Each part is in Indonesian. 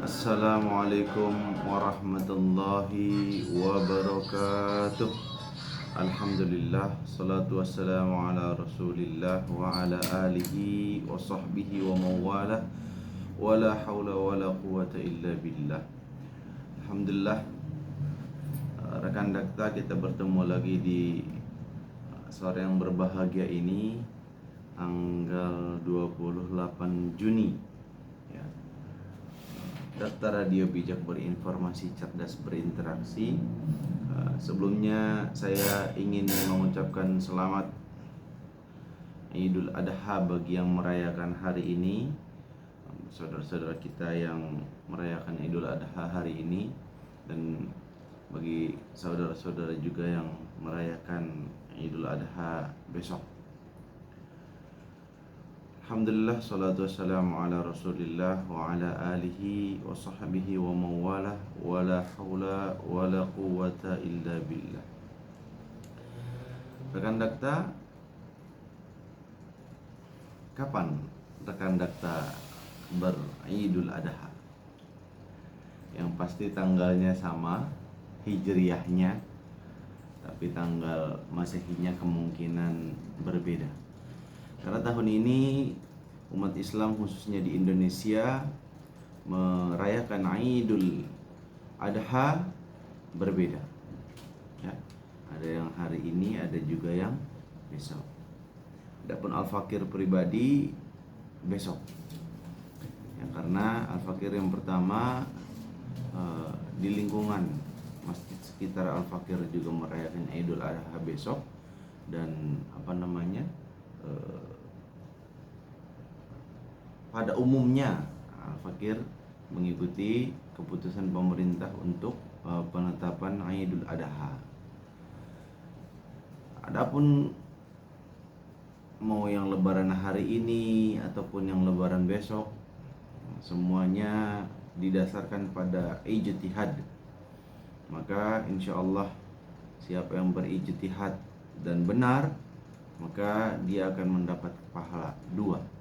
Assalamualaikum warahmatullahi wabarakatuh. Alhamdulillah, salatu wassalamu ala rasulillah wa ala alihi wa sahbihi wa mawalah. Wa la hawla wa la quwata illa billah. Alhamdulillah, rekan dakta, kita bertemu lagi di sore yang berbahagia ini, tanggal 28 Juni ya. Dakta Radio Bijak berinformasi, cerdas berinteraksi. Sebelumnya saya ingin mengucapkan selamat Idul Adha bagi yang merayakan hari ini, saudara-saudara kita yang merayakan Idul Adha hari ini, dan bagi saudara-saudara juga yang merayakan Idul Adha besok. Alhamdulillah, salatu wassalamu ala rasulillah wa ala alihi wa sahbihi wa mawalah. Wa la hawla wa la quwata illa billah. Rekan dakta, kapan rekan dakta beridul adha? Yang pasti tanggalnya sama, hijriyahnya, tapi tanggal masehinya kemungkinan berbeda. Karena tahun ini umat Islam khususnya di Indonesia merayakan Idul Adha berbeda ya. Ada yang hari ini, ada juga yang besok. Adapun Al-Fakir pribadi besok ya, karena Al-Fakir yang pertama di lingkungan masjid sekitar Al-Fakir juga merayakan Idul Adha besok. Dan pada umumnya Al-Fakir mengikuti keputusan pemerintah untuk penetapan Idul Adha. Adapun mau yang lebaran hari ini ataupun yang lebaran besok, semuanya didasarkan pada ijtihad. Maka insya Allah siapa yang berijtihad dan benar, maka dia akan mendapat pahala 2.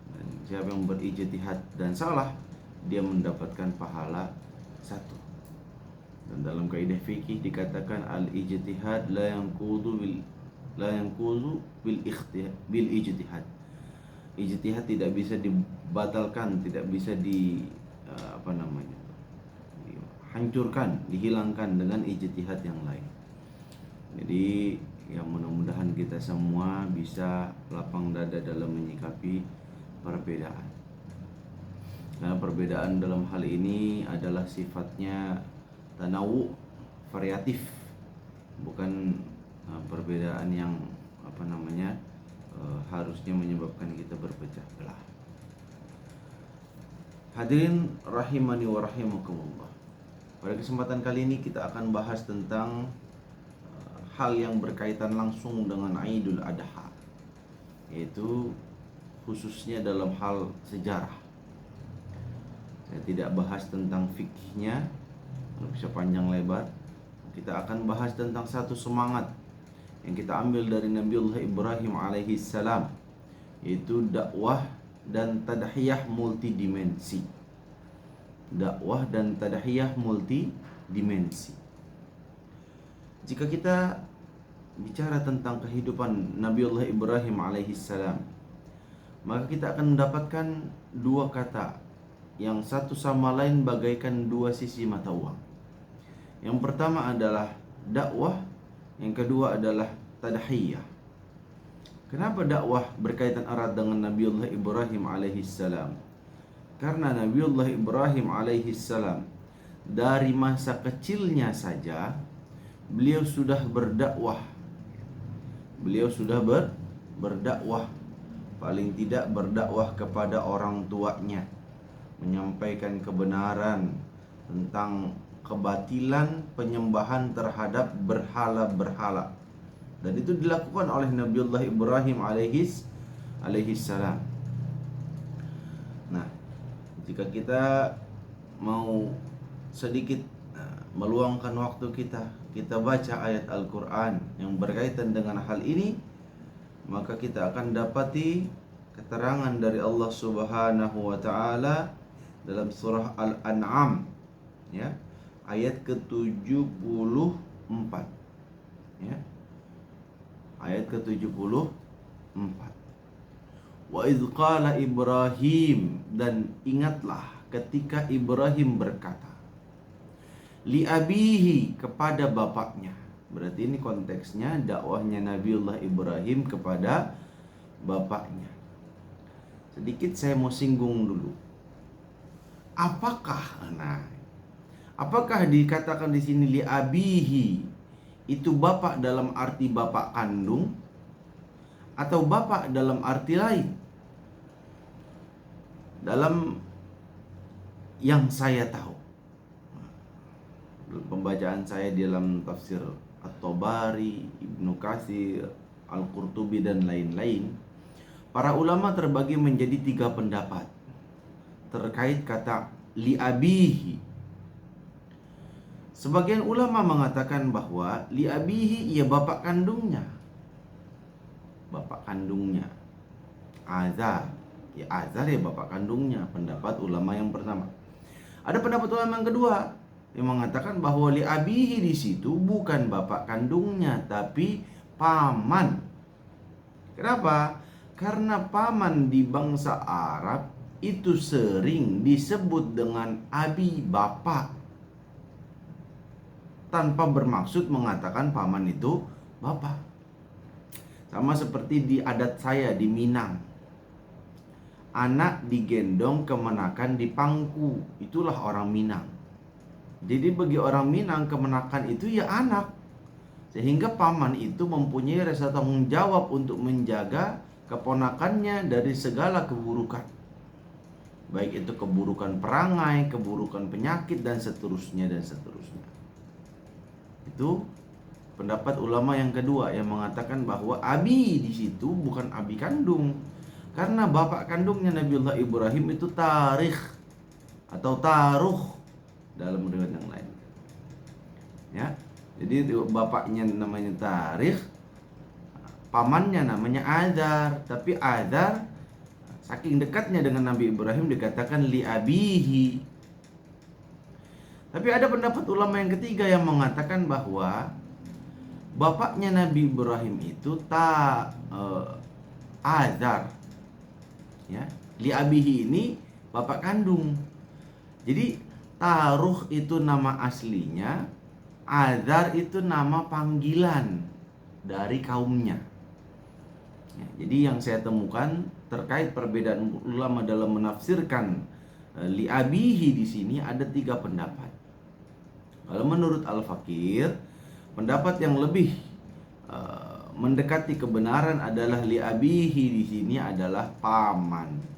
Dan siapa yang berijtihad dan salah, dia mendapatkan pahala 1. Dan dalam kaidah fikih dikatakan al-ijtihad la yanqudu bil ijtihad. Ijtihad tidak bisa dibatalkan, tidak bisa hancurkan, dihilangkan dengan ijtihad yang lain. Jadi ya, mudah-mudahan kita semua bisa lapang dada dalam menyikapi perbedaan. Karena perbedaan dalam hal ini adalah sifatnya tanawu, variatif, bukan perbedaan yang harusnya menyebabkan kita berpecah belah. Hadirin rahimani wa rahimakumullah. Pada kesempatan kali ini kita akan bahas tentang hal yang berkaitan langsung dengan Idul Adha, yaitu khususnya dalam hal sejarah. Saya tidak bahas tentang fikihnya, bisa panjang lebar. Kita akan bahas tentang satu semangat yang kita ambil dari Nabiullah Ibrahim alaihi salam, yaitu dakwah dan tadhiyah multidimensi. Dakwah dan tadhiyah multidimensi. Jika kita bicara tentang kehidupan Nabiullah Ibrahim alaihissalam, maka kita akan mendapatkan 2 kata yang satu sama lain bagaikan 2 sisi mata uang. Yang pertama adalah dakwah, yang kedua adalah tadhiyah. Kenapa dakwah berkaitan erat dengan Nabiullah Ibrahim alaihissalam? Karena Nabiullah Ibrahim alaihissalam dari masa kecilnya saja beliau sudah berdakwah. Beliau sudah berdakwah, paling tidak berdakwah kepada orang tuanya, menyampaikan kebenaran tentang kebatilan penyembahan terhadap berhala-berhala. Dan itu dilakukan oleh Nabiullah Ibrahim alaihissalam. Nah, jika kita mau sedikit meluangkan waktu kita baca ayat Al-Quran yang berkaitan dengan hal ini, maka kita akan dapati keterangan dari Allah Subhanahu wa taala dalam surah Al-An'am, ya, ayat ke-74, ya. Ayat ke-74. Wa idz qala Ibrahim, dan ingatlah ketika Ibrahim berkata, li abihi, kepada bapaknya. Berarti ini konteksnya dakwahnya Nabiullah Ibrahim kepada bapaknya. Sedikit saya mau singgung dulu. Apakah dikatakan di sini li abihi itu bapak dalam arti bapak kandung atau bapak dalam arti lain? Dalam yang saya tahu, pembacaan saya dalam tafsir At-Tabari, Ibnu Katsir, Al-Qurtubi dan lain-lain, para ulama terbagi menjadi 3 pendapat terkait kata li abihi. Sebagian ulama mengatakan bahwa li abihi ia bapak kandungnya. Bapak kandungnya. Azar. Ya Azar ya bapak kandungnya, pendapat ulama yang pertama. Ada pendapat ulama yang kedua yang mengatakan bahwa li abihi di situ bukan bapak kandungnya tapi paman. Kenapa? Karena paman di bangsa Arab itu sering disebut dengan abi, bapak, tanpa bermaksud mengatakan paman itu bapak. Sama seperti di adat saya di Minang, anak digendong kemenakan di pangku, itulah orang Minang. Jadi bagi orang Minang kemenakan itu ya anak, sehingga paman itu mempunyai rasa tanggung jawab untuk menjaga keponakannya dari segala keburukan, baik itu keburukan perangai, keburukan penyakit dan seterusnya. Itu pendapat ulama yang kedua yang mengatakan bahwa abi di situ bukan abi kandung, karena bapak kandungnya Nabiullah Ibrahim itu Tarikh atau Taruh dalam riwayat yang lain. Ya, jadi bapaknya namanya Tarikh, pamannya namanya Azar. Tapi Azar saking dekatnya dengan Nabi Ibrahim dikatakan li abihi. Tapi ada pendapat ulama yang ketiga yang mengatakan bahwa bapaknya Nabi Ibrahim itu Azar. Ya, li abihi ini bapak kandung. Jadi Taruh itu nama aslinya, Azar itu nama panggilan dari kaumnya. Ya, jadi yang saya temukan terkait perbedaan ulama dalam menafsirkan li abihi di sini ada 3 pendapat. Kalau menurut Al-Fakir, pendapat yang lebih mendekati kebenaran adalah li abihi di sini adalah paman.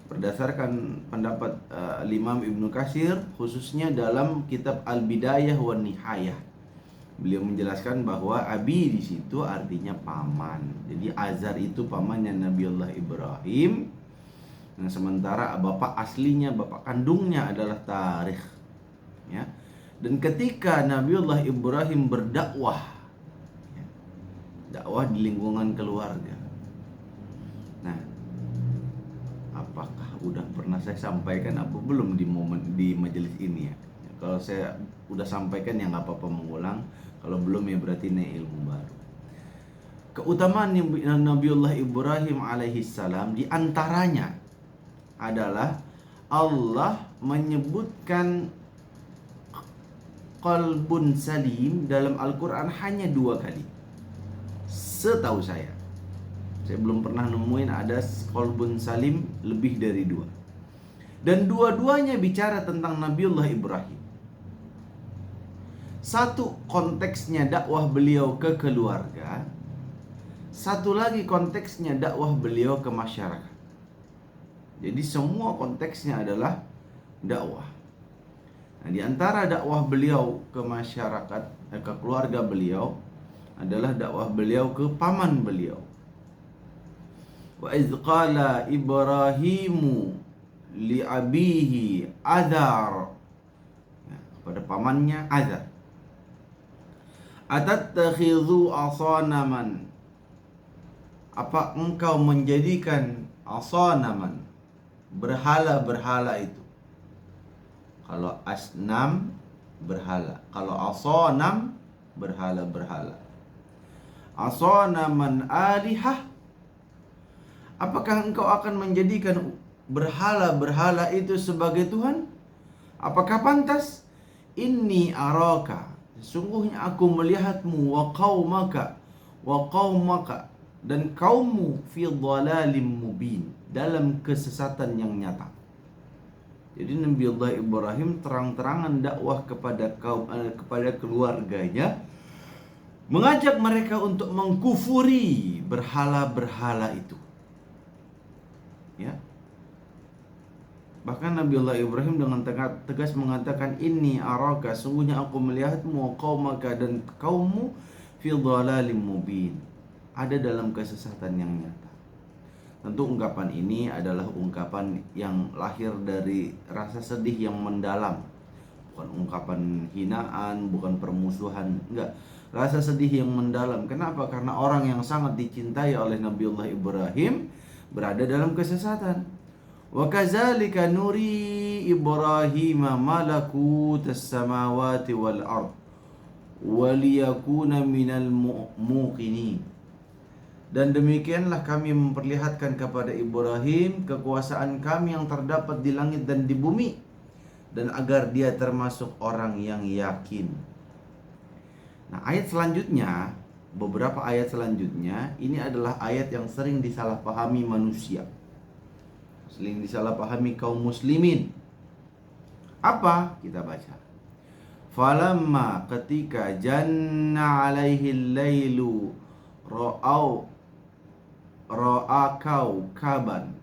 Berdasarkan pendapat Imam Ibnu Katsir, khususnya dalam kitab Al-Bidayah wan Nihayah, beliau menjelaskan bahwa abi di situ artinya paman. Jadi Azar itu pamannya Nabiullah Ibrahim. Nah, sementara bapak aslinya, bapak kandungnya adalah Tarikh. Ya. Dan ketika Nabiullah Ibrahim berdakwah, ya, dakwah di lingkungan keluarga. Nah, apakah udah pernah saya sampaikan apa belum di majelis ini ya? Kalau saya udah sampaikan ya nggak apa-apa mengulang. Kalau belum ya berarti ini ilmu baru. Keutamaan Nabiullah Ibrahim alaihissalam di antaranya adalah Allah menyebutkan qalbun salim dalam Al-Quran hanya 2 kali. Setahu saya belum pernah nemuin ada qalbun salim lebih dari 2. Dan dua-duanya bicara tentang Nabiullah Ibrahim. Satu konteksnya dakwah beliau ke keluarga, satu lagi konteksnya dakwah beliau ke masyarakat. Jadi semua konteksnya adalah dakwah. Nah, di antara dakwah beliau ke masyarakat, ke keluarga beliau adalah dakwah beliau ke paman beliau. Wa iz qala Ibrahimu li abihi Azar, ya, kepada pamannya Azar, atattakhidhu asanaman, apa engkau menjadikan asanaman, berhala-berhala itu, Kalau asnam, berhala. Kalau asonam, berhala-berhala. Asonaman alihah, apakah engkau akan menjadikan berhala-berhala itu sebagai Tuhan? Apakah pantas? Inni araka, sesungguhnya aku melihatmu, wa qaumaka, dan kaummu, fi dhalalim mubin, dalam kesesatan yang nyata. Jadi Nabi Allah Ibrahim terang-terangan dakwah kepada kepada keluarganya, mengajak mereka untuk mengkufuri berhala-berhala itu. Ya. Bahkan Nabi Allah Ibrahim dengan tegas mengatakan, inni araka, sungguhnya aku melihatmu, qaumaka, dan kaummu, fi dhalalim mubin, ada dalam kesesatan yang nyata. Tentu ungkapan ini adalah ungkapan yang lahir dari rasa sedih yang mendalam. Bukan ungkapan hinaan, bukan permusuhan, enggak. Rasa sedih yang mendalam. Kenapa? Karena orang yang sangat dicintai oleh Nabiullah Ibrahim berada dalam kesesatan. Wa kadzalika nuri Ibrahim malakutas samawati wal ard wa liyakuna minal muqinin. Dan demikianlah kami memperlihatkan kepada Ibrahim kekuasaan kami yang terdapat di langit dan di bumi, dan agar dia termasuk orang yang yakin. Nah, ayat selanjutnya, beberapa ayat selanjutnya, ini adalah ayat yang sering disalahpahami manusia, sering disalahpahami kaum muslimin. Apa? Kita baca. Falamma, ketika janna alaihi lailu ra'akau kaban.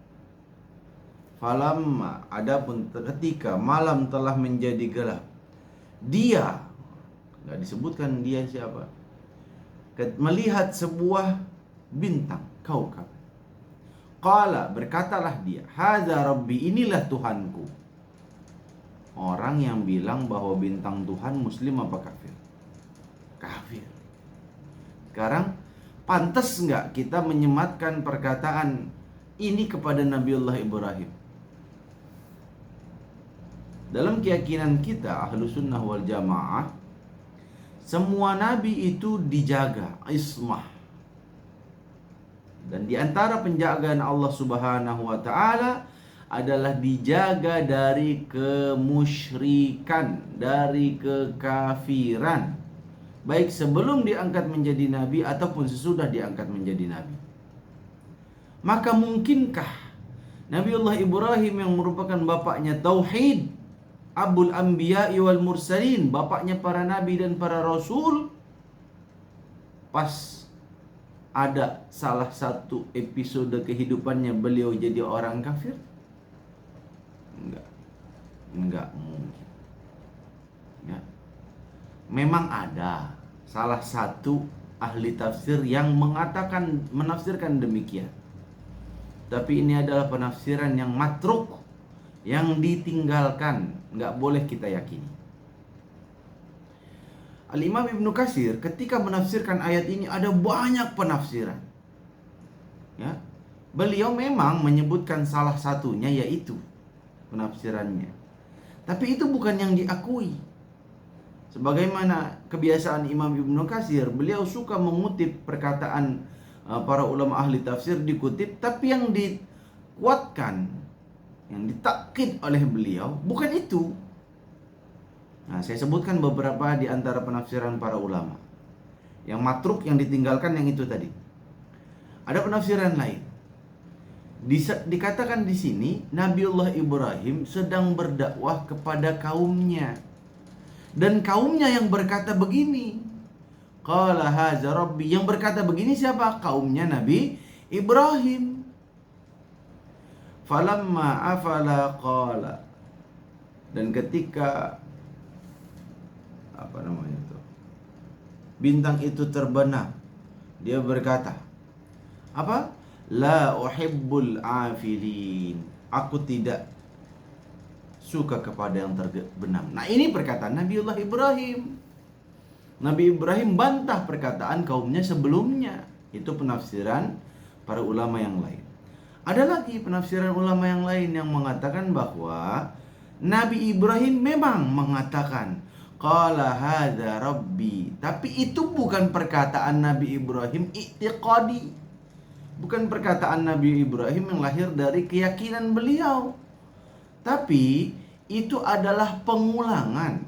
Falamma, adapun ketika malam telah menjadi gelap, dia, nggak disebutkan dia siapa, melihat sebuah bintang, kaukab. Qala, berkatalah dia, hadza rabbi, inilah Tuhanku. Orang yang bilang bahwa bintang Tuhan muslim apa kafir? Kafir. Sekarang pantas nggak kita menyematkan perkataan ini kepada Nabiullah Ibrahim? Dalam keyakinan kita Ahlus Sunnah wal Jamaah, semua nabi itu dijaga ismah. Dan di antara penjagaan Allah Subhanahu wa taala adalah dijaga dari kemusyrikan, dari kekafiran, baik sebelum diangkat menjadi nabi ataupun sesudah diangkat menjadi nabi. Maka mungkinkah Nabiullah Ibrahim yang merupakan bapaknya tauhid, Abul Anbiya'i wal Mursalin, bapaknya para nabi dan para rasul, pas ada salah satu episode kehidupannya beliau jadi orang kafir? Enggak mungkin. Ya. Memang ada salah satu ahli tafsir yang menafsirkan demikian. Tapi ini adalah penafsiran yang matruk, yang ditinggalkan, nggak boleh kita yakini. Al-Imam Ibnu Katsir ketika menafsirkan ayat ini ada banyak penafsiran. Ya. Beliau memang menyebutkan salah satunya, yaitu penafsirannya. Tapi itu bukan yang diakui. Sebagaimana kebiasaan Imam Ibnu Katsir, beliau suka mengutip perkataan para ulama ahli tafsir, dikutip, tapi yang dikuatkan, yang ditakkid oleh beliau bukan itu. Nah, saya sebutkan beberapa di antara penafsiran para ulama. Yang matruk, yang ditinggalkan, yang itu tadi. Ada penafsiran lain. Dikatakan di sini Nabiullah Ibrahim sedang berdakwah kepada kaumnya, dan kaumnya yang berkata begini, qala hadza rabbi, yang berkata begini siapa? Kaumnya Nabi Ibrahim. Falamma afala qala, dan ketika bintang itu terbenam, dia berkata, apa? La uhibbul afilin, aku tidak suka kepada yang terbenam. Nah, ini perkataan Nabiullah Ibrahim. Nabi Ibrahim bantah perkataan kaumnya sebelumnya. Itu penafsiran para ulama yang lain. Ada lagi penafsiran ulama yang lain yang mengatakan bahwa Nabi Ibrahim memang mengatakan qala hadza rabbi, tapi itu bukan perkataan Nabi Ibrahim i'tiqadi, bukan perkataan Nabi Ibrahim yang lahir dari keyakinan beliau, tapi itu adalah pengulangan,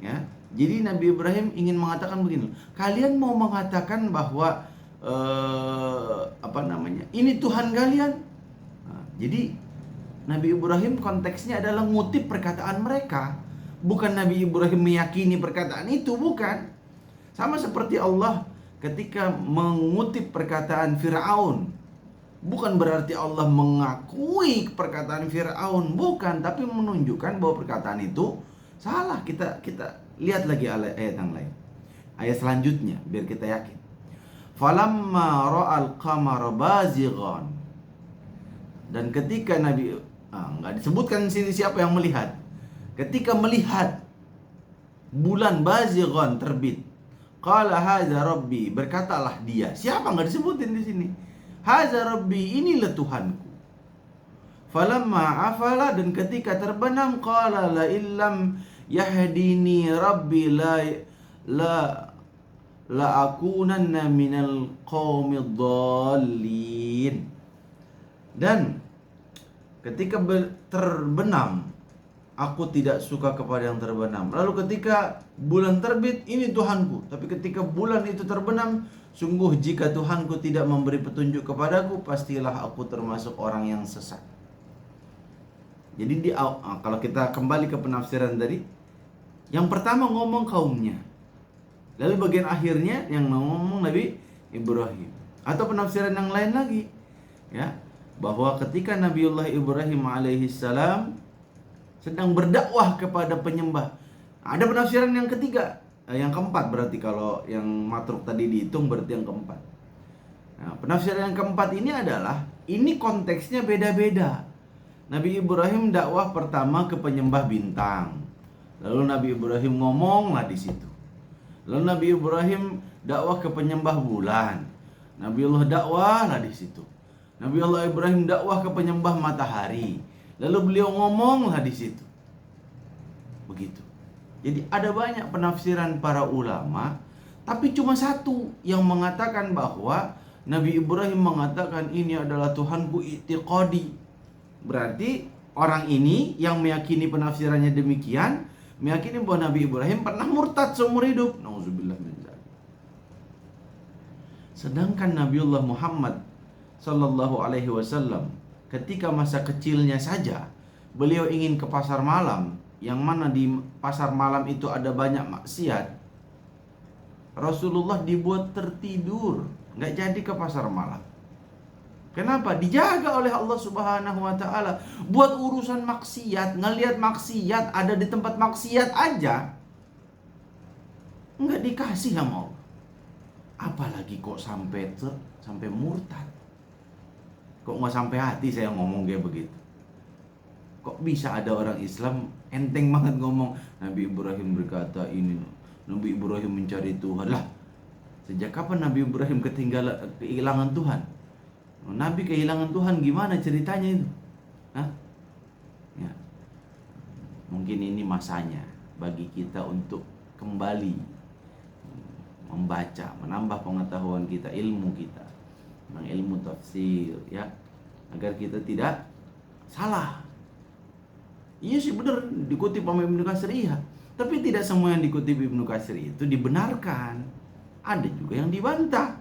ya. Jadi Nabi Ibrahim ingin mengatakan begini, kalian mau mengatakan bahwa ini Tuhan kalian. Nah, jadi Nabi Ibrahim konteksnya adalah ngutip perkataan mereka, bukan Nabi Ibrahim meyakini perkataan itu, bukan. Sama seperti Allah ketika mengutip perkataan Fir'aun, bukan berarti Allah mengakui perkataan Fir'aun, bukan, tapi menunjukkan bahwa perkataan itu salah. Kita lihat lagi ayat yang lain, ayat selanjutnya biar kita yakin. Falamma ra'al qamara bazighan, dan ketika Nabi nggak disebutkan sini siapa yang melihat, ketika melihat bulan bazighan terbit, qala hadza rabbi, berkatalah dia, siapa nggak disebutin di sini, hadza rabbi, inilah Tuhanku. Falamma afala, dan ketika terbenam, qala la illam yahdini rabbi la akunanna minal qaumid dhalin. Dan ketika terbenam, aku tidak suka kepada yang terbenam. Lalu ketika bulan terbit, ini Tuhanku. Tapi ketika bulan itu terbenam, sungguh jika Tuhanku tidak memberi petunjuk kepadaku, pastilah aku termasuk orang yang sesat. Jadi kalau kita kembali ke penafsiran tadi, yang pertama ngomong kaumnya, lalu bagian akhirnya yang ngomong Nabi Ibrahim. Atau penafsiran yang lain lagi, ya, bahwa ketika Nabiullah Ibrahim alaihissalam sedang berdakwah kepada penyembah. Ada penafsiran yang ketiga, yang keempat berarti, kalau yang matruk tadi dihitung berarti yang keempat. Nah, penafsiran yang keempat ini adalah, ini konteksnya beda-beda. Nabi Ibrahim dakwah pertama ke penyembah bintang, lalu Nabi Ibrahim ngomonglah di situ. Lalu Nabi Ibrahim dakwah ke penyembah bulan, Nabiullah dakwahlah di situ. Nabiullah Ibrahim dakwah ke penyembah matahari, lalu beliau ngomonglah di situ. Begitu. Jadi ada banyak penafsiran para ulama, tapi cuma satu yang mengatakan bahwa Nabi Ibrahim mengatakan ini adalah Tuhanku i'tiqadi. Berarti orang ini yang meyakini penafsirannya demikian, meyakini bahwa Nabi Ibrahim pernah murtad seumur hidup. Nauzubillah min dzalik. Sedangkan Nabiullah Muhammad sallallahu alaihi wasallam, ketika masa kecilnya saja beliau ingin ke pasar malam, yang mana di pasar malam itu ada banyak maksiat, Rasulullah dibuat tertidur, nggak jadi ke pasar malam. Kenapa? Dijaga oleh Allah Subhanahu wa ta'ala. Buat urusan maksiat, ngelihat maksiat, ada di tempat maksiat aja nggak dikasih sama Allah. Apalagi kok sampai murtad. Kok nggak sampai hati saya ngomong kayak begitu. Kok bisa ada orang Islam enteng banget ngomong Nabi Ibrahim berkata ini, Nabi Ibrahim mencari Tuhan. Lah, sejak kapan Nabi Ibrahim kehilangan Tuhan? Nabi kehilangan Tuhan gimana ceritanya itu? Hah? Ya. Mungkin ini masanya bagi kita untuk kembali membaca, menambah pengetahuan kita, ilmu kita, ilmu tafsir, ya, agar kita tidak salah. Iya sih benar dikutip sama Ibnu Katsir, iya. Tapi tidak semua yang dikutip Ibnu Katsir itu dibenarkan. Ada juga yang dibantah.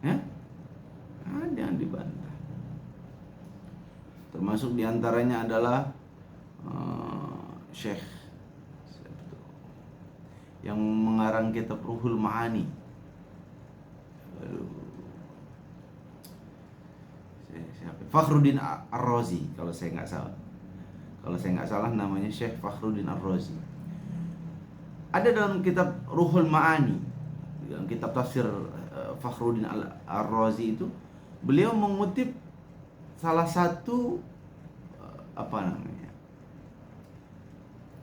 Ya? Ada yang dibantah. Termasuk diantaranya adalah Syekh yang mengarang kitab Ruhul Ma'ani. Fakhruddin Ar-Razi kalau saya nggak salah. Kalau saya nggak salah namanya Syekh Fakhruddin Ar-Razi. Ada dalam kitab Ruhul Ma'ani, dalam kitab tafsir Fakhruddin Ar-Razi itu, beliau mengutip salah satu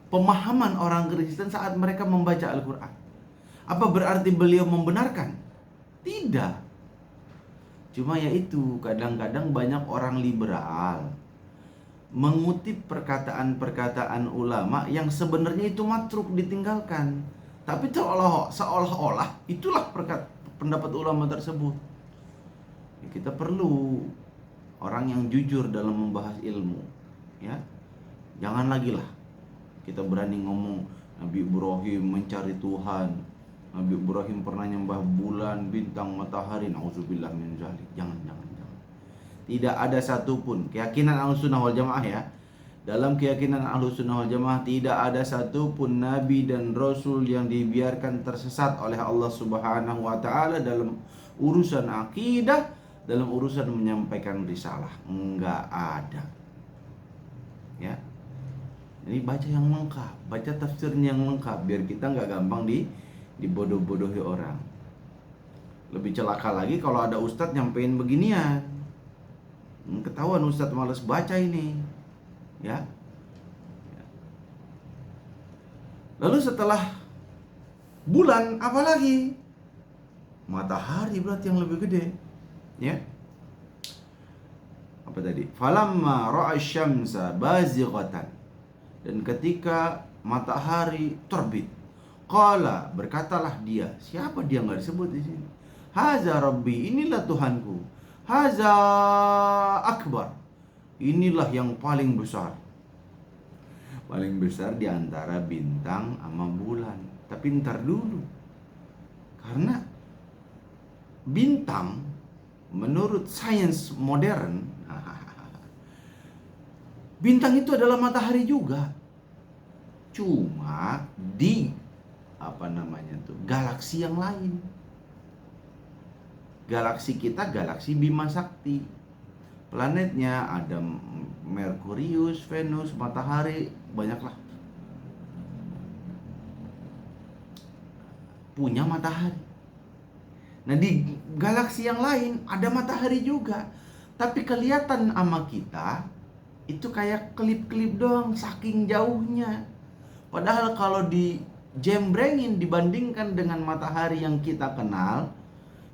pemahaman orang Kristen saat mereka membaca Al-Quran. Apa berarti beliau membenarkan? Tidak. Cuma yaitu kadang-kadang banyak orang liberal mengutip perkataan-perkataan ulama yang sebenarnya itu matruk, ditinggalkan. Tapi seolah-olah itulah pendapat ulama tersebut. Kita perlu orang yang jujur dalam membahas ilmu, ya. Jangan lagi lah kita berani ngomong Nabi Ibrahim mencari Tuhan, Nabi Ibrahim pernah nyembah bulan, bintang, matahari. Nauzubillah min dzalik. Jangan. Tidak ada satupun keyakinan Ahlussunnah wal Jamaah, ya. Dalam keyakinan Ahlussunnah wal Jamaah tidak ada satupun nabi dan rasul yang dibiarkan tersesat oleh Allah Subhanahu wa taala dalam urusan akidah, dalam urusan menyampaikan risalah. Enggak ada. Ya. Ini baca yang lengkap, baca tafsirnya yang lengkap biar kita nggak gampang dibodoh-bodohi orang. Lebih celaka lagi kalau ada ustadz nyampein beginian. Ketahuan ustadz malas baca ini, ya. Lalu setelah bulan apa lagi? Matahari berarti yang lebih gede, ya. Apa tadi? Falamma ra'a syamsa bazighatan. Dan ketika matahari terbit, qala, berkatalah dia. Siapa dia, nggak disebut di sini. Haza rabbi, inilah Tuhanku. Haza akbar, inilah yang paling besar. Paling besar di antara bintang sama bulan. Tapi ntar dulu, karena bintang menurut sains modern, bintang itu adalah matahari juga. Cuma di galaksi yang lain. Galaksi kita galaksi Bima Sakti. Planetnya ada Merkurius, Venus, matahari, banyaklah. Punya matahari. Nah, di galaksi yang lain ada matahari juga. Tapi kelihatan sama kita itu kayak kelip-kelip doang, saking jauhnya. Padahal kalau dijembrengin dibandingkan dengan matahari yang kita kenal,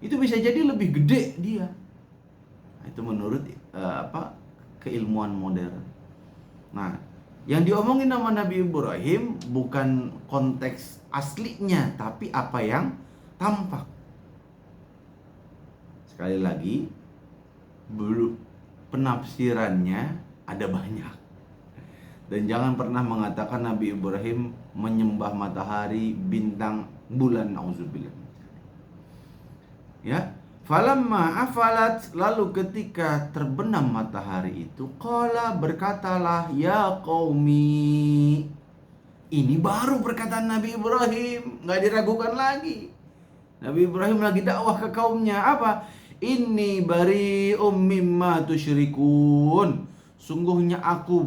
itu bisa jadi lebih gede dia. Nah, itu menurut keilmuan modern. Nah, yang diomongin sama Nabi Ibrahim bukan konteks aslinya, tapi apa yang tampak. Sekali lagi, penafsirannya ada banyak. Dan jangan pernah mengatakan Nabi Ibrahim menyembah matahari, bintang, bulan, auzubillah. Ya, falamma afalat, lalu ketika terbenam matahari itu, qala, berkatalah, ya qaumi. Ini baru perkataan Nabi Ibrahim, nggak diragukan lagi. Nabi Ibrahim lagi dakwah ke kaumnya, apa? Inni bari'um mimma tusyrikun. Sungguhnya aku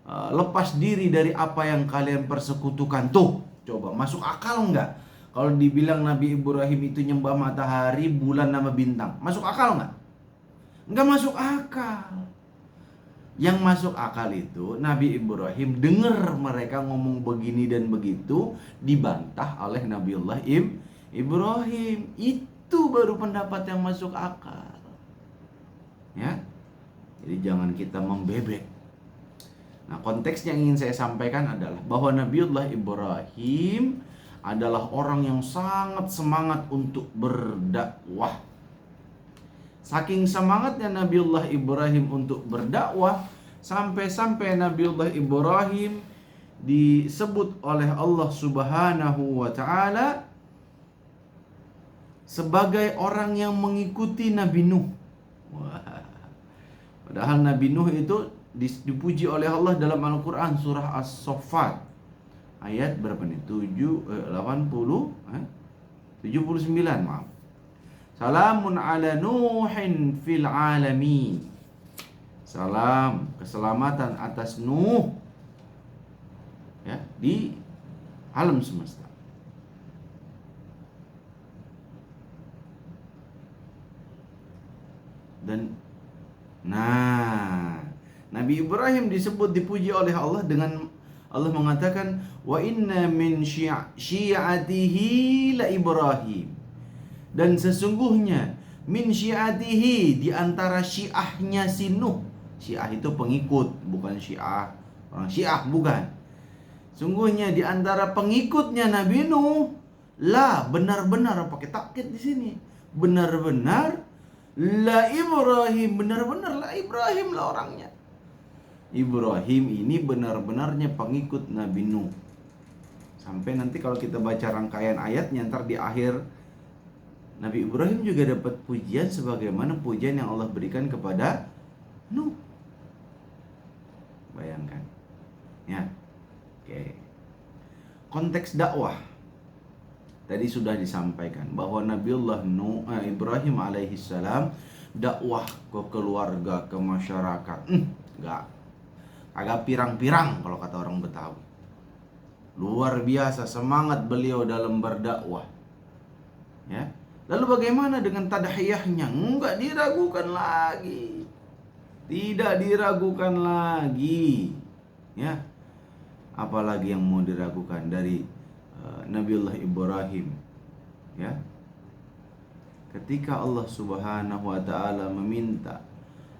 lepas diri dari apa yang kalian persekutukan. Tuh, coba masuk akal nggak? Kalau dibilang Nabi Ibrahim itu nyembah matahari, bulan, nama bintang, masuk akal nggak? Nggak masuk akal. Yang masuk akal itu Nabi Ibrahim dengar mereka ngomong begini dan begitu, dibantah oleh Nabiullah Ibrahim. Itu baru pendapat yang masuk akal. Ya, jadi jangan kita membebek. Nah, konteks yang ingin saya sampaikan adalah bahwa Nabiullah Ibrahim adalah orang yang sangat semangat untuk berdakwah. Saking semangatnya Nabiullah Ibrahim untuk berdakwah, sampai-sampai Nabiullah Ibrahim disebut oleh Allah Subhanahu wa ta'ala sebagai orang yang mengikuti Nabi Nuh. Wah. Padahal Nabi Nuh itu dipuji oleh Allah dalam Al-Quran surah As-Saffat ayat berapa nih? 79, maaf. Salamun ala Nuhin fil alamin. Salam, keselamatan atas Nuh, ya, di alam semesta. Dan Nabi Ibrahim disebut dipuji oleh Allah dengan Allah mengatakan wa inna min syi'atihi la Ibrahim. Dan sesungguhnya min syi'atihi, di antara syiahnya si Nuh, Syiah itu pengikut, bukan Syiah orang Syiah, bukan. Sungguhnya di antara pengikutnya Nabi Nuh lah, benar-benar pakai takkid di sini. Benar-benar la Ibrahim, benar-benar la Ibrahim lah orangnya. Ibrahim ini benar-benarnya pengikut Nabi Nuh. Sampai nanti kalau kita baca rangkaian ayatnya, ntar di akhir Nabi Ibrahim juga dapat pujian sebagaimana pujian yang Allah berikan kepada Nuh. Bayangkan. Ya. Oke. Konteks dakwah tadi sudah disampaikan bahwa Nabiullah Ibrahim alaihi salam dakwah ke keluarga, ke masyarakat. Agak pirang-pirang kalau kata orang Betawi. Luar biasa semangat beliau dalam berdakwah. Ya. Lalu bagaimana dengan tadhiyahnya? Enggak diragukan lagi. Tidak diragukan lagi. Ya. Apalagi yang mau diragukan dari Nabiullah Ibrahim. Ya. Ketika Allah Subhanahu wa taala meminta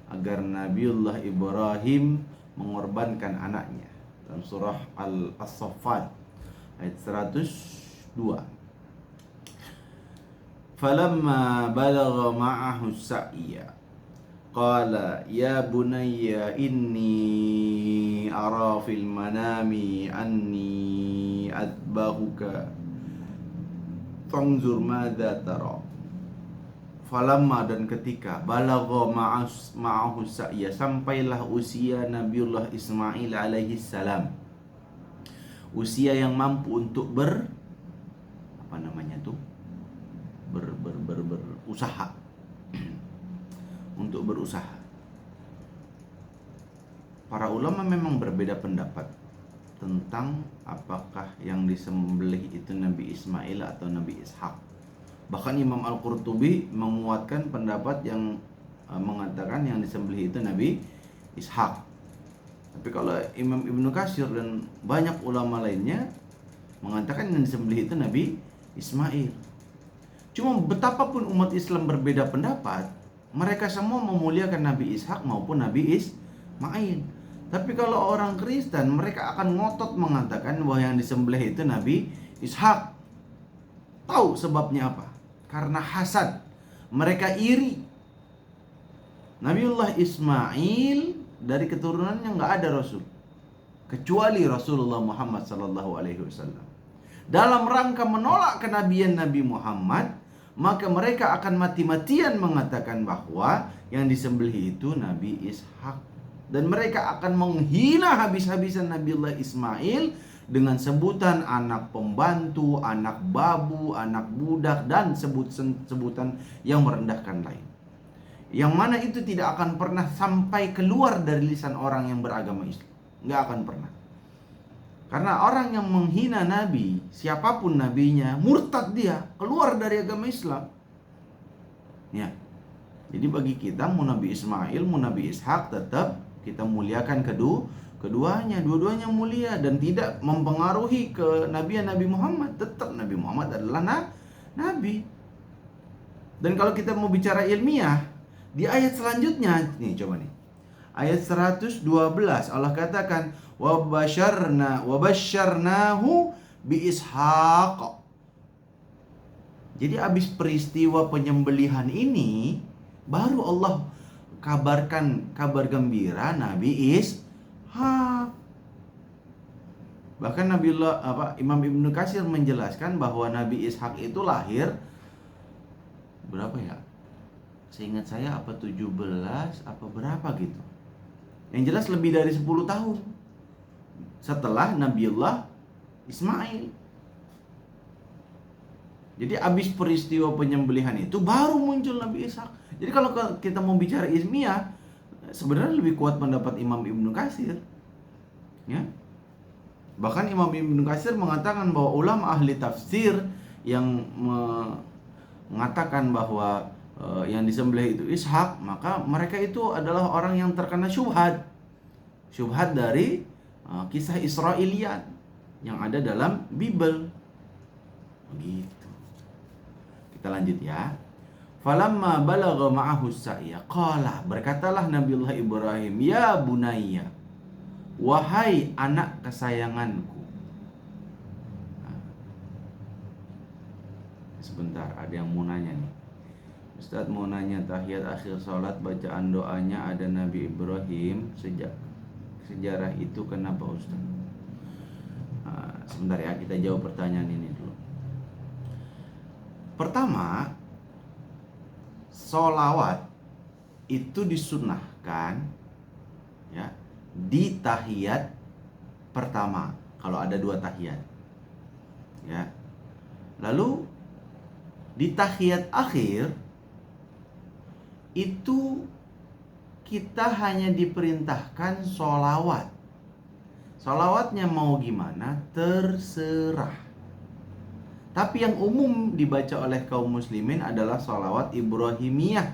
agar Nabiullah Ibrahim mengorbankan anaknya dalam surah As-Saffat ayat 102. Falamma balagha ma'ahu as-sa'ya qala ya bunayya inni ara fil manami anni adbahuka fanzur madza tara. Falamma, dan ketika balagha ma'ahu sa'ya, sampailah usia Nabiullah Ismail alaihi salam, usia yang mampu untuk berusaha untuk berusaha. Para ulama memang berbeda pendapat tentang apakah yang disembelih itu Nabi Ismail atau Nabi Ishak. Bahkan Imam Al-Qurtubi menguatkan pendapat yang mengatakan yang disembelih itu Nabi Ishak. Tapi kalau Imam Ibnu Katsir dan banyak ulama lainnya mengatakan yang disembelih itu Nabi Ismail. Cuma betapapun umat Islam berbeda pendapat, mereka semua memuliakan Nabi Ishak maupun Nabi Ismail. Tapi kalau orang Kristen, mereka akan ngotot mengatakan bahwa yang disembelih itu Nabi Ishak. Tahu sebabnya apa? Karena hasad. Mereka iri. Nabiullah Ismail dari keturunannya nggak ada Rasul kecuali Rasulullah Muhammad SAW. Dalam rangka menolak kenabian Nabi Muhammad, maka mereka akan mati-matian mengatakan bahwa yang disembelih itu Nabi Ishak. Dan mereka akan menghina habis-habisan Nabiullah Ismail dengan sebutan anak pembantu, anak babu, anak budak, dan sebutan yang merendahkan lain. Yang mana itu tidak akan pernah sampai keluar dari lisan orang yang beragama Islam. Nggak akan pernah. Karena orang yang menghina Nabi, siapapun nabinya, murtad dia, keluar dari agama Islam. Ya. Jadi bagi kita mau Nabi Ismail, mau Nabi Ishak, tetap kita muliakan keduanya. Dua-duanya mulia dan tidak mempengaruhi ke Nabi Muhammad. Tetap Nabi Muhammad adalah Nabi. Dan kalau kita mau bicara ilmiah, di ayat selanjutnya, nih coba nih. Ayat 112 Allah katakan wa basyarnahu bi Ishaq. Jadi habis peristiwa penyembelihan ini baru Allah kabarkan kabar gembira Nabi Ishaq. Bahkan Imam Ibnu Katsir menjelaskan bahwa Nabi Ishaq itu lahir berapa ya? Seingat saya apa 17 apa berapa gitu. Yang jelas lebih dari 10 tahun setelah Nabiullah Ismail. Jadi habis peristiwa penyembelihan itu baru muncul Nabi Ishak. Jadi kalau kita mau bicara ilmiah, sebenarnya lebih kuat pendapat Imam Ibnu Katsir. Ya. Bahkan Imam Ibnu Katsir mengatakan bahwa ulama ahli tafsir yang mengatakan bahwa yang disembelih itu Ishak, maka mereka itu adalah orang yang terkena syubhat dari kisah Israiliyat yang ada dalam Bible. Begitu. Kita lanjut ya. Falamma balagha ma'ahu sa'ya qala, berkatalah Nabiullah Ibrahim, ya bunayya, wahai anak kesayanganku. Sebentar, ada yang mau nanya nih. Ustadz mau nanya, tahiyat akhir salat bacaan doanya ada Nabi Ibrahim, sejak sejarah itu kenapa Ustadz? Sebentar ya, kita jawab pertanyaan ini dulu. Pertama, sholawat itu disunnahkan ya di tahiyat pertama kalau ada 2 tahiyat ya. Lalu di tahiyat akhir itu kita hanya diperintahkan sholawat. Sholawatnya mau gimana terserah. Tapi yang umum dibaca oleh kaum muslimin adalah sholawat Ibrahimiyah.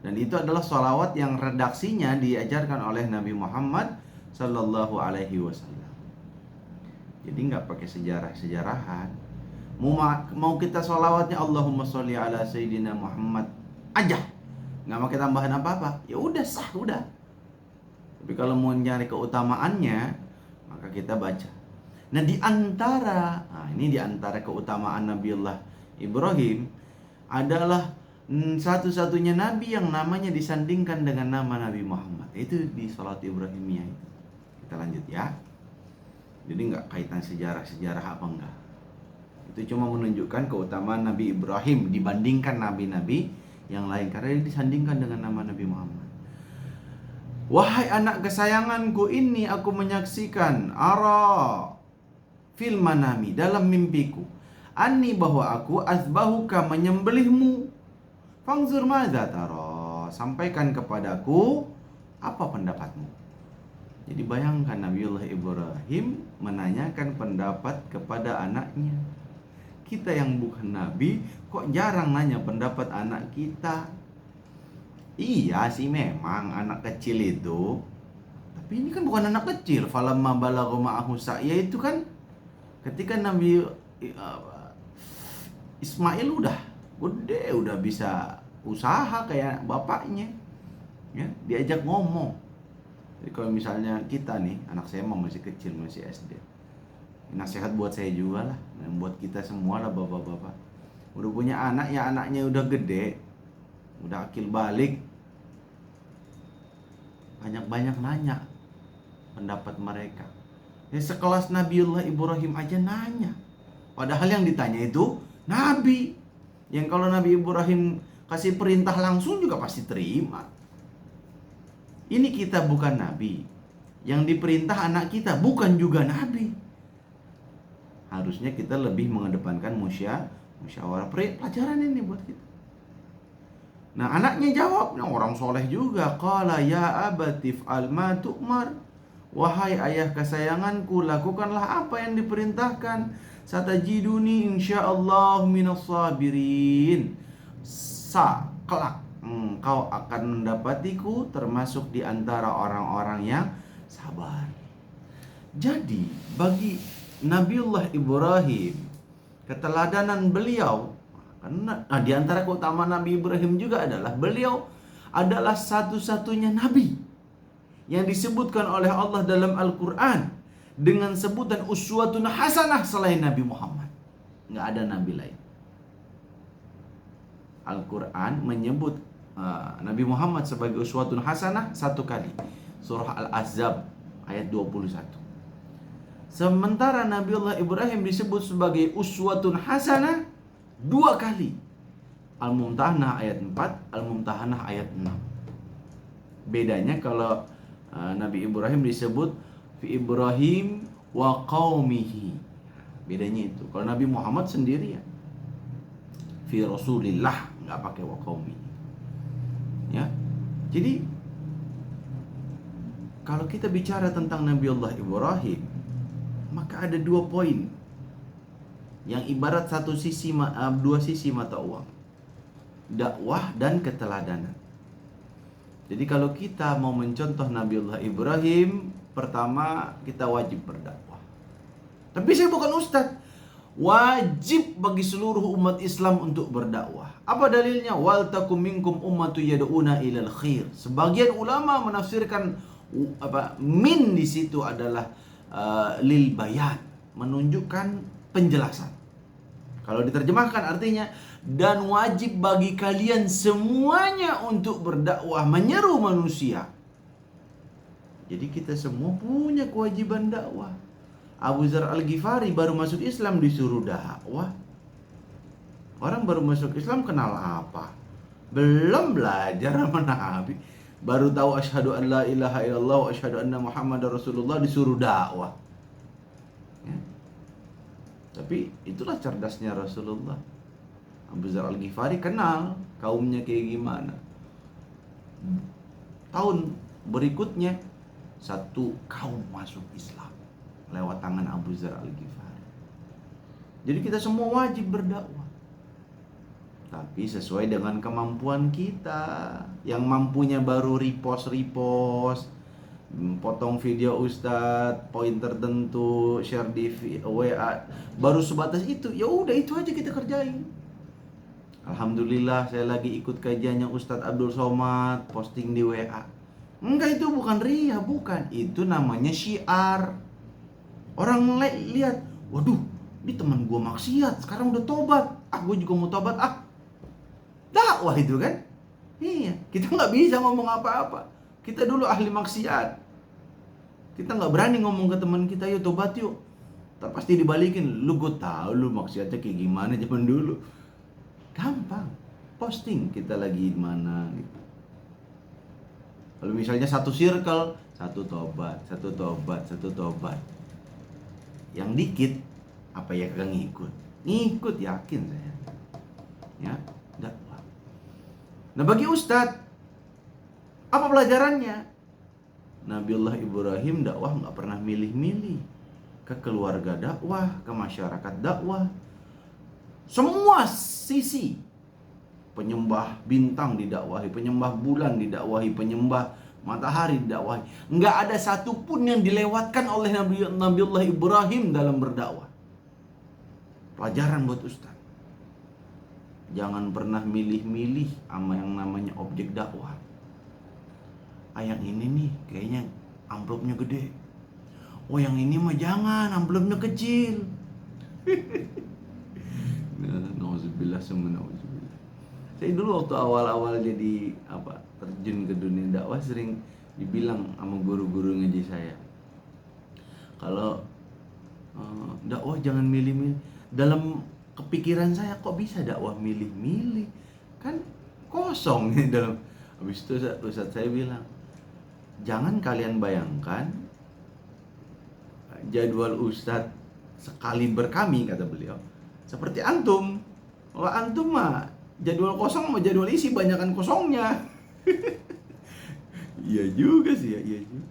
Dan itu adalah sholawat yang redaksinya diajarkan oleh Nabi Muhammad Sallallahu Alaihi Wasallam. Jadi nggak pakai sejarah-sejarahan. Mau kita sholawatnya Allahumma sholli ala Sayyidina Muhammad aja, nggak pakai tambahan apa-apa, ya udah sah udah. Tapi kalau mau nyari keutamaannya, maka kita baca. Nah di antara keutamaan Nabiullah Ibrahim adalah satu-satunya nabi yang namanya disandingkan dengan nama Nabi Muhammad. Itu di salat Ibrahimiyah itu. Kita lanjut ya. Jadi nggak kaitan sejarah-sejarah apa enggak. Itu cuma menunjukkan keutamaan Nabi Ibrahim dibandingkan nabi-nabi yang lain karena dia disandingkan dengan nama Nabi Muhammad. Wahai anak kesayanganku, ini aku menyaksikan fil manami, dalam mimpiku, anni, bahwa aku azbahuka, menyembelihmu, fangzur madza tara, sampaikan kepadaku apa pendapatmu. Jadi bayangkan Nabiullah Ibrahim menanyakan pendapat kepada anaknya. Kita yang bukan nabi kok jarang nanya pendapat anak kita. Iya sih memang anak kecil itu, tapi ini kan bukan anak kecil. Falamma balagha ma'ahu sa'ya itu kan ketika Nabi Ismail udah gede, udah bisa usaha kayak bapaknya ya, diajak ngomong. Jadi kalau misalnya kita nih, anak saya masih kecil, masih SD, nasihat buat saya juga lah, dan buat kita semua lah, bapak-bapak udah punya anak ya, anaknya udah gede, udah akil balik, banyak-banyak nanya pendapat mereka. Ya, sekelas Nabiullah Ibrahim aja nanya. Padahal yang ditanya itu Nabi. Yang kalau Nabi Ibrahim kasih perintah langsung juga pasti terima. Ini kita bukan Nabi. Yang diperintah anak kita bukan juga Nabi. Harusnya kita lebih mengedepankan musyawarah. Pelajaran ini buat kita. Nah anaknya jawab, nah, orang soleh juga. Qala ya abatif alma tu'mar. Wahai ayah kesayanganku, lakukanlah apa yang diperintahkan. Satajiduni insyaallah minas sabirin. Kelak engkau akan mendapatiku termasuk di antara orang-orang yang sabar. Jadi bagi Nabiullah Ibrahim, keteladanan beliau, karena di antara keutamaan Nabi Ibrahim juga adalah beliau adalah satu-satunya nabi yang disebutkan oleh Allah dalam Al-Quran dengan sebutan uswatun hasanah selain Nabi Muhammad. Nggak ada nabi lain. Al-Quran menyebut Nabi Muhammad sebagai uswatun hasanah 1 kali. Surah Al-Ahzab ayat 21. Sementara Nabiullah Ibrahim disebut sebagai uswatun hasanah 2 kali. Al-Mumtahanah ayat 4, Al-Mumtahanah ayat 6. Bedanya kalau Nabi Ibrahim disebut fi Ibrahim wa qaumihi. Bedanya itu. Kalau Nabi Muhammad sendirian. Fi Rasulillah, enggak pakai wa qaumihi. Ya. Jadi kalau kita bicara tentang Nabiullah Ibrahim, maka ada 2 poin yang ibarat dua sisi mata uang. Dakwah dan keteladanan. Jadi kalau kita mau mencontoh Nabiullah Ibrahim, pertama kita wajib berdakwah. Tapi saya bukan ustadz. Wajib bagi seluruh umat Islam untuk berdakwah. Apa dalilnya? Wal takum minkum ummatu yad'una ilal khair. Sebagian ulama menafsirkan min di situ adalah lil bayan, menunjukkan penjelasan. Kalau diterjemahkan artinya, dan wajib bagi kalian semuanya untuk berdakwah, menyeru manusia. Jadi kita semua punya kewajiban dakwah. Abu Dzar Al-Ghifari baru masuk Islam disuruh dakwah. Orang baru masuk Islam kenal apa? Belum belajar sama Nabi. Baru tahu asyhadu an la ilaha illallah wa asyhadu anna Muhammadar Rasulullah disuruh dakwah. Ya. Tapi itulah cerdasnya Rasulullah. Abu Dzar Al-Ghifari kenal kaumnya kayak gimana. Tahun berikutnya satu kaum masuk Islam lewat tangan Abu Dzar Al-Ghifari. Jadi kita semua wajib berdakwah, tapi sesuai dengan kemampuan kita. Yang mampunya baru repost, potong video Ustadz, poin tertentu, share di WA, baru sebatas itu. Ya udah, itu aja kita kerjain. Alhamdulillah saya lagi ikut kajiannya Ustadz Abdul Somad, posting di WA. Enggak, itu bukan riya, bukan. Itu namanya syiar. Orang lihat, waduh, ini teman gue maksiat, sekarang udah tobat. Gue juga mau tobat. Dakwah itu kan. Iya, kita nggak bisa ngomong apa-apa. Kita dulu ahli maksiat. Kita nggak berani ngomong ke teman kita, yuk tobat yuk. Tak pasti dibalikin. Lu, gue tahu lu maksiatnya kayak gimana zaman dulu. Gampang. Posting kita lagi di mana gitu. Kalau misalnya satu circle, satu tobat. Yang dikit, apa ya, kagak ngikut? Ngikut, yakin saya. Ya, dakwah. Nah, bagi Ustadz, apa pelajarannya? Nabiullah Ibrahim dakwah nggak pernah milih-milih. Ke keluarga dakwah, ke masyarakat dakwah. Semua sisi. Penyembah bintang didakwahi, penyembah bulan didakwahi, penyembah matahari didakwahi. Nggak ada satupun yang dilewatkan oleh Nabiullah Ibrahim dalam berdakwah. Pelajaran buat Ustaz. Jangan pernah milih-milih sama yang namanya objek dakwah. Yang ini nih kayaknya amplopnya gede. Oh, yang ini mah jangan, amplopnya kecil. Nauzubillah summa nauzubillah. Saya dulu waktu awal-awal jadi terjun ke dunia dakwah, sering dibilang sama guru-guru ngaji saya, kalau dakwah jangan milih-milih. Dalam kepikiran saya, kok bisa dakwah milih-milih? Kan kosong nih dalam. Habis itu Ustaz saya bilang, jangan kalian bayangkan jadwal Ustaz sekali berkami, kata beliau, seperti antum. Kalau antum mah jadwal kosong sama jadwal isi, banyakan kosongnya. Iya juga sih ya, iya juga.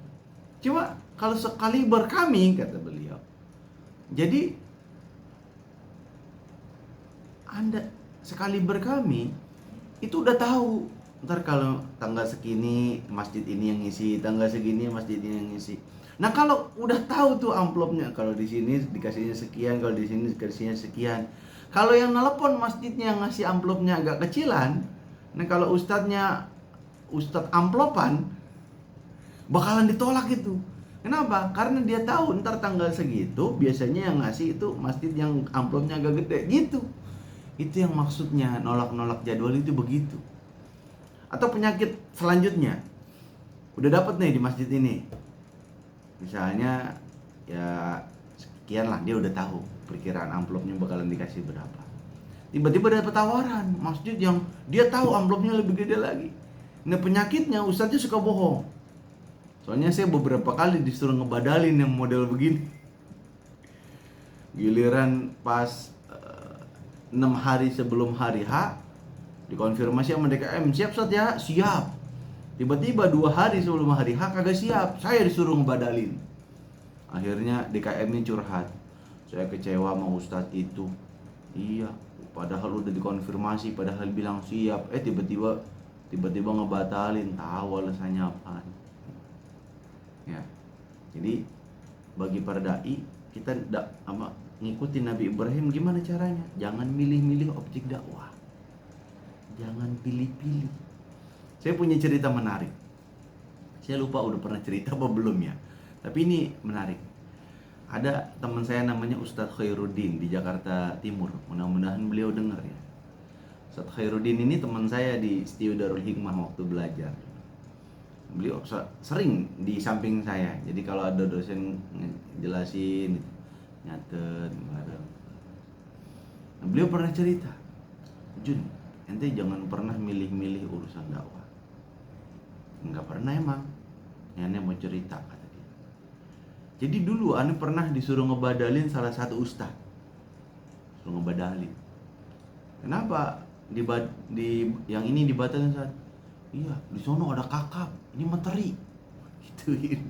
Cuma kalau sekali berkami, kata beliau, jadi Anda sekali berkami itu udah tahu, ntar kalau tanggal segini masjid ini yang ngisi, tanggal segini masjid ini yang ngisi. Nah, kalau udah tahu tuh amplopnya, kalau di sini dikasihnya sekian, kalau di sini dikasihnya sekian. Kalau yang nelpon masjidnya yang ngasih amplopnya agak kecilan, nah kalau ustadz amplopan, bakalan ditolak itu. Kenapa? Karena dia tahu ntar tanggal segitu biasanya yang ngasih itu masjid yang amplopnya agak gede gitu. Itu yang maksudnya nolak-nolak jadwal itu begitu. Atau penyakit selanjutnya, udah dapat nih di masjid ini, misalnya ya sekian lah, dia udah tahu perkiraan amplopnya bakalan dikasih berapa. Tiba-tiba dapat tawaran masjid yang dia tahu amplopnya lebih gede lagi. Nah, penyakitnya ustadznya suka bohong. Soalnya saya beberapa kali disuruh ngebadalin yang model begini. Giliran pas 6 hari sebelum hari H dikonfirmasi sama DKM, siap Ustadz ya? Siap. Tiba-tiba 2 hari sebelum hari H kagak siap, saya disuruh ngebadalin. Akhirnya DKM ini curhat, saya kecewa sama Ustadz itu. Iya, padahal udah dikonfirmasi, padahal bilang siap. Tiba-tiba ngebatalin. Tahu alasannya apa? Ya. Jadi bagi para dai, kita ngikutin Nabi Ibrahim gimana caranya? Jangan milih-milih objek dakwah. Jangan pilih-pilih. Saya punya cerita menarik. Saya lupa udah pernah cerita apa belum ya. Tapi ini menarik. Ada teman saya namanya Ustadz Khairuddin di Jakarta Timur. Mudah-mudahan beliau dengar ya. Ustadz Khairuddin ini teman saya di Studio Darul Hikmah waktu belajar. Beliau sering di samping saya. Jadi kalau ada dosen jelasin, nyatet bareng. Nah, beliau pernah cerita, Jun, ente jangan pernah milih-milih urusan dakwah. Enggak pernah emang. Ane mau cerita kata dia. Jadi dulu ane pernah disuruh ngebadalin salah satu ustaz. Suruh ngebadalin. Kenapa di yang ini dibatalin saat? Iya, di sono ada kakap, ini materi. Gituin.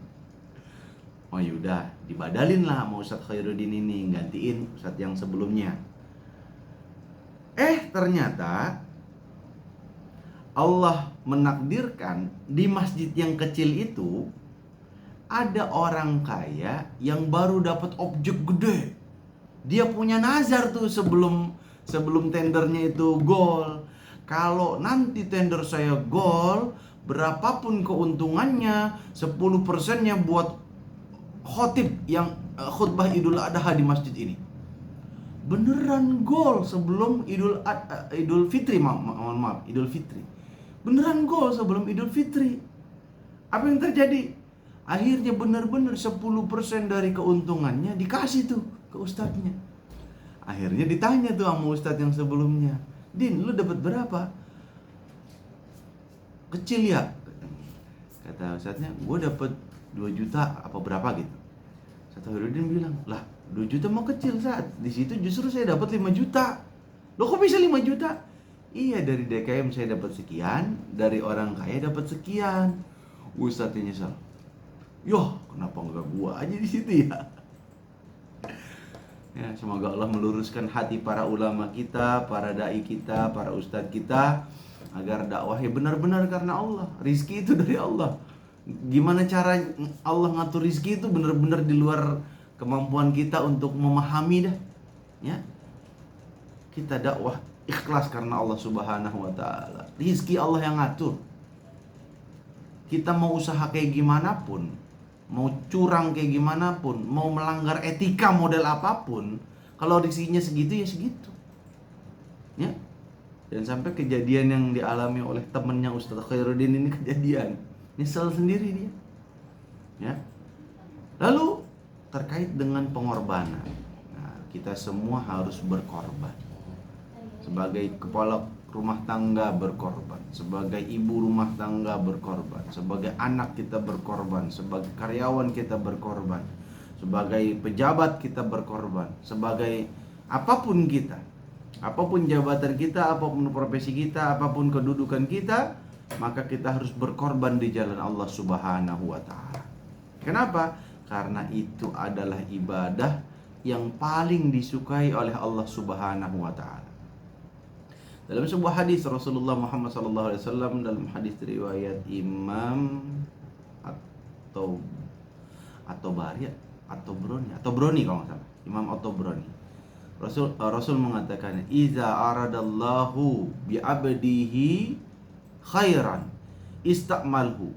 Oh yaudah, dibadalin lah sama Ustadz Khairuddin ini, gantiin Ustadz yang sebelumnya. Ternyata Allah menakdirkan di masjid yang kecil itu ada orang kaya yang baru dapat objek gede. Dia punya nazar tuh sebelum tendernya itu gol. Kalau nanti tender saya gol, berapapun keuntungannya, 10%-nya buat khotib yang khutbah Idul Adha di masjid ini. Beneran gol sebelum Idul Fitri, maaf, Idul Fitri. Beneran gol sebelum Idul Fitri. Apa yang terjadi? Akhirnya bener-bener 10% dari keuntungannya dikasih tuh ke ustadznya. Akhirnya ditanya tuh sama ustadz yang sebelumnya, Din, lu dapat berapa? Kecil ya? Kata ustadznya, gue dapat 2 juta apa berapa gitu. Ustadz Khairuddin bilang, lah 2 juta mau kecil saat di situ justru saya dapat 5 juta. Loh kok bisa 5 juta? Iya, dari DKM saya dapat sekian, dari orang kaya dapat sekian. Ustadznya nyesal. Yoh, kenapa enggak gua aja di situ ya? Ya, semoga Allah meluruskan hati para ulama kita, para dai kita, para ustadz kita, agar dakwahnya benar-benar karena Allah. Rizki itu dari Allah. Gimana cara Allah ngatur rizki itu benar-benar di luar kemampuan kita untuk memahami dah. Ya, kita dakwah ikhlas karena Allah Subhanahu wa ta'ala. Rizki Allah yang ngatur. Kita mau usaha kayak gimana pun, mau curang kayak gimana pun, mau melanggar etika model apapun, kalau rizkinya segitu ya segitu. Ya. Dan sampai kejadian yang dialami oleh temannya Ustadz Khairuddin ini kejadian. Nyesel sendiri dia. Ya. Lalu terkait dengan pengorbanan. Nah, kita semua harus berkorban. Sebagai kepala rumah tangga berkorban, sebagai ibu rumah tangga berkorban, sebagai anak kita berkorban, sebagai karyawan kita berkorban, sebagai pejabat kita berkorban, sebagai apapun kita, apapun jabatan kita, apapun profesi kita, apapun kedudukan kita, maka kita harus berkorban di jalan Allah Subhanahu wa ta'ala. Kenapa? Karena itu adalah ibadah yang paling disukai oleh Allah Subhanahu wa ta'ala. Dalam sebuah hadis Rasulullah Muhammad SAW, dalam hadis riwayat Imam At-Tabrani kalau nggak salah, Imam At-Tabrani. Rasul mengatakan, "Iza aradallahu bi'abdihi khairan ista'malhu."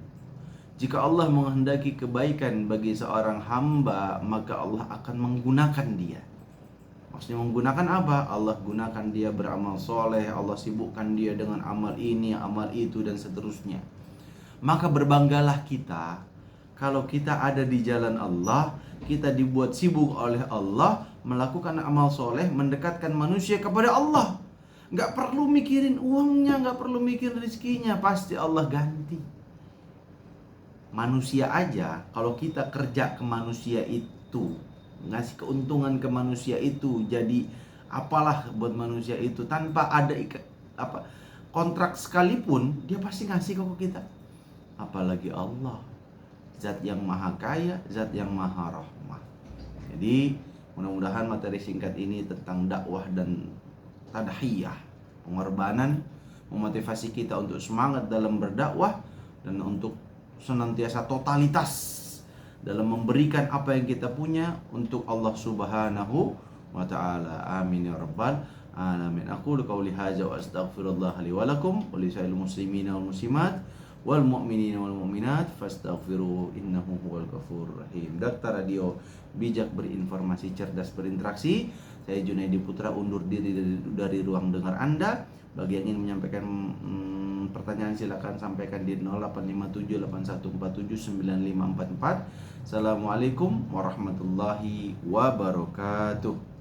Jika Allah menghendaki kebaikan bagi seorang hamba, maka Allah akan menggunakan dia. Maksudnya menggunakan apa? Allah gunakan dia beramal soleh, Allah sibukkan dia dengan amal ini, amal itu, dan seterusnya. Maka berbanggalah kita kalau kita ada di jalan Allah, kita dibuat sibuk oleh Allah, melakukan amal soleh, mendekatkan manusia kepada Allah. Gak perlu mikirin uangnya, gak perlu mikirin rezekinya, pasti Allah ganti. Manusia aja, kalau kita kerja ke manusia itu, ngasih keuntungan ke manusia itu, jadi apalah buat manusia itu, tanpa ada kontrak sekalipun, dia pasti ngasih ke kita. Apalagi Allah, zat yang maha kaya, zat yang maha rahmah. Jadi mudah-mudahan materi singkat ini tentang dakwah dan tadhiyah, pengorbanan, memotivasi kita untuk semangat dalam berdakwah dan untuk senantiasa totalitas dalam memberikan apa yang kita punya untuk Allah Subhanahu wa ta'ala. Amin ya rabbal alamin. Aqulu qauli hadza wa astaghfirullah li wa lakum wa lisairil muslimina wal muslimat wal mu'minina wal mu'minat fastaghfiruhu innahu huwal ghafurur rahim. Dakta Radio Bijak Berinformasi, Cerdas Berinteraksi. Saya Junaidi Putra undur diri dari ruang dengar Anda. Bagi yang ingin menyampaikan pertanyaan silakan sampaikan di 085781479544. Assalamualaikum warahmatullahi wabarakatuh.